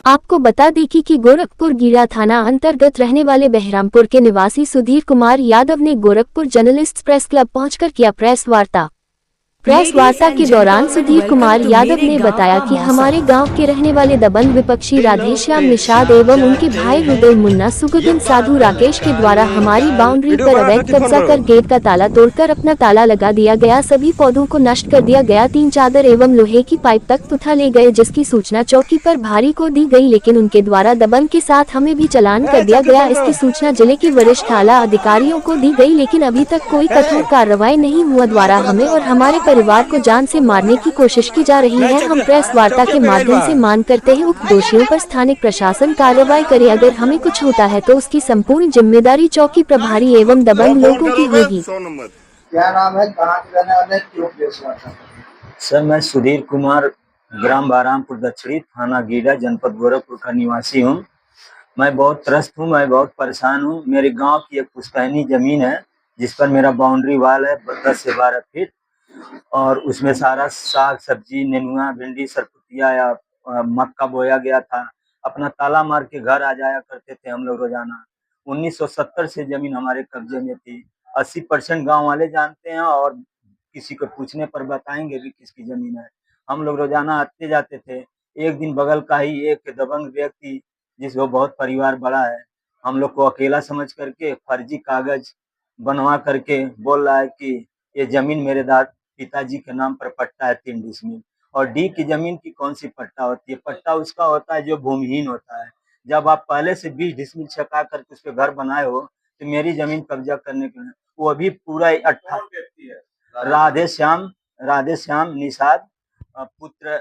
आपको बता दें कि गोरखपुर गीरा थाना अंतर्गत रहने वाले बहरामपुर के निवासी सुधीर कुमार यादव ने गोरखपुर जर्नलिस्ट प्रेस क्लब पहुंचकर किया प्रेस वार्ता। प्रेस वार्ता के दौरान सुधीर कुमार यादव ने बताया कि हमारे गांव के रहने वाले दबंग विपक्षी राधेश्याम निषाद एवं उनके भाई हृदय मुन्ना सुगुन साधु राकेश के द्वारा हमारी बाउंड्री पर अवैध कब्जा कर गेट का ताला तोड़कर अपना ताला लगा दिया गया, सभी पौधों को नष्ट कर दिया गया, 3 चादर एवं लोहे की पाइप तक उठा ले गए, जिसकी सूचना चौकी पर भारी को दी गई, लेकिन उनके द्वारा दबंग के साथ हमें भी चालान कर दिया गया। इसकी सूचना जिले के वरिष्ठ आला अधिकारियों को दी गई, लेकिन अभी तक कोई कठोर कार्रवाई नहीं हुआ। द्वारा हमें और हमारे परिवार को जान से मारने की कोशिश की जा रही है। हम प्रेस वार्ता के माध्यम से मांग करते हैं उक्त दोषियों पर स्थानिक प्रशासन कार्रवाई करे। अगर हमें कुछ होता है तो उसकी संपूर्ण जिम्मेदारी चौकी प्रभारी एवं दबंग लोगों की होगी। क्या नाम है, कहाँ के रहने वाले, क्यों प्रेस वार्ता? सर, मैं सुधीर कुमार, ग्राम बहरामपुर दक्षिणी, थाना गीडा, जनपद गोरखपुर का निवासी हूँ। मैं बहुत त्रस्त हूँ, मैं बहुत परेशान हूँ। मेरे गांव की एक पुश्तैनी जमीन है जिस पर मेरा बाउंड्री वाल है 10 से 12 फीट, और उसमें सारा साग सब्जी, नेनुआ, भिंडी, सरपुतिया या मक्का बोया गया था। अपना ताला मार के घर आ जाया करते थे हम लोग रोजाना। 1970 से जमीन हमारे कब्जे में थी। 80% गाँव वाले जानते हैं, और किसी को पूछने पर बताएंगे भी किसकी जमीन है। हम लोग रोजाना आते जाते थे। एक दिन बगल का ही एक दबंग व्यक्ति, जिसको बहुत परिवार बड़ा है, हम लोग को अकेला समझ करके फर्जी कागज बनवा करके बोल रहा है कि ये जमीन मेरे पिताजी के नाम पर पट्टा है 3 डिसमिल। और डी की जमीन की कौन सी पट्टा होती है? पट्टा उसका होता है जो भूमिहीन होता है। जब आप पहले से 20 डिसमिल छका करके उस पर घर बनाए हो, तो मेरी जमीन कब्जा करने के लिए वो भी पूरा राधे श्याम निषाद, पुत्र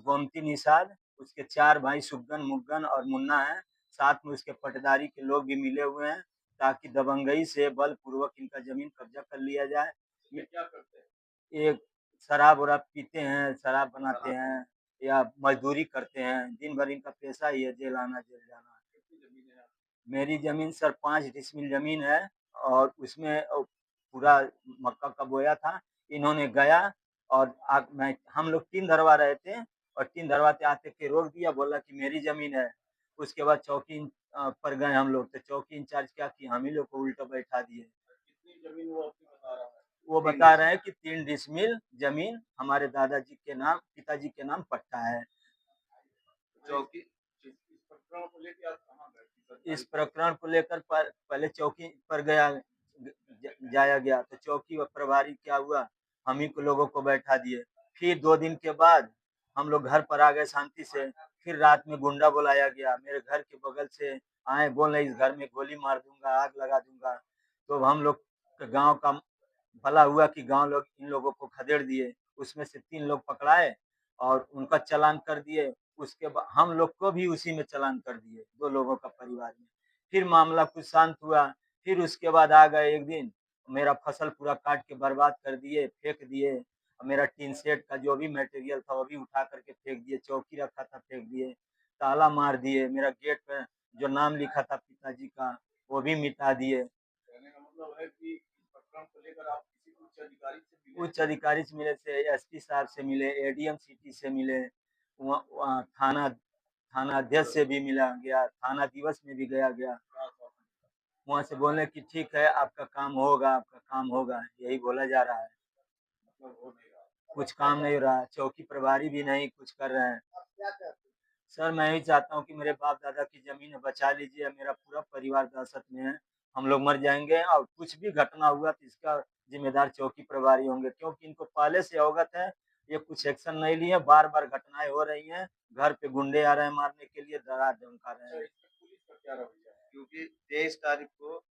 गोमती निषाद, उसके 4 भाई सुगन, मुग्गन और मुन्ना है। साथ में उसके पटदारी के लोग भी मिले हुए हैं, ताकि दबंगई से बलपूर्वक इनका जमीन कब्जा कर लिया जाए। ये क्या करते हैं? एक शराब वराब पीते हैं, शराब बनाते हैं या मजदूरी करते हैं। दिन भर इनका पैसा ही है जेल आना जेल जाना। मेरी जमीन सर 5 डिसमिल जमीन है, और उसमें पूरा मक्का का बोया था। इन्होंने गया और मैं हम लोग 3 धरवा रहे थे, और 3 धरवाते आते के रोक दिया, बोला कि मेरी जमीन है। उसके बाद चौकी पर गए हम लोग, तो चौकी इंचार्ज क्या किया, हम ही लोग को उल्टा बैठा दिए। कितनी जमीन वो आपको बता रहा है? वो बता रहे हैं कि 3 डिसमिल जमीन हमारे दादाजी के नाम, पिताजी के नाम पट्टा है। चौकी इस प्रकरण को लेकर पहले चौकी पर जाया गया, तो चौकी व प्रभारी क्या हुआ, हम ही को लोगों को बैठा दिए। फिर 2 दिन के बाद हम लोग घर पर आ गए शांति से। फिर रात में गुंडा बुलाया गया, मेरे घर के बगल से आए, बोले इस घर में गोली मार दूंगा, आग लगा दूंगा। तो हम लोग गांव का भला हुआ कि गांव लोग इन लोगों को खदेड़ दिए। उसमें से 3 लोग पकड़ाए और उनका चालान कर दिए। उसके बाद हम लोग को भी उसी में चालान कर दिए, 2 लोगों का परिवार में। फिर मामला कुछ शांत हुआ। फिर उसके बाद आ गए एक दिन, मेरा फसल पूरा काट के बर्बाद कर दिए, फेंक दिए। मेरा टीन शेड का जो भी मटेरियल था वो भी उठा करके फेंक दिए, चौकी रखा था फेंक दिए, ताला मार दिए, मेरा गेट पे जो नाम लिखा था पिताजी का वो भी मिटा दिए। कहने का मतलब है कि प्रकरण को लेकर आप किसी उच्च अधिकारी से मिले थे, एसपी साहब से मिले, एडीएम सिटी से मिले, वहाँ थाना थाना अध्यक्ष से भी मिला गया, थाना दिवस में भी गया। वहाँ से बोले कि ठीक है आपका काम होगा, आपका काम होगा, यही बोला जा रहा है। कुछ काम नहीं हो रहा, चौकी प्रभारी भी नहीं कुछ कर रहे हैं। सर, मैं यही चाहता हूँ कि मेरे बाप दादा की जमीन बचा लीजिए, मेरा पूरा परिवार दहशत में है। हम लोग मर जाएंगे, और कुछ भी घटना हुआ तो इसका जिम्मेदार चौकी प्रभारी होंगे, क्योंकि इनको पहले से अवगत है। ये कुछ एक्शन नहीं लिए, बार बार घटनाएं हो रही हैं, घर पे गुंडे आ रहे हैं मारने के लिए, डरा धमका रहे हैं। क्योंकि 23 तारीख को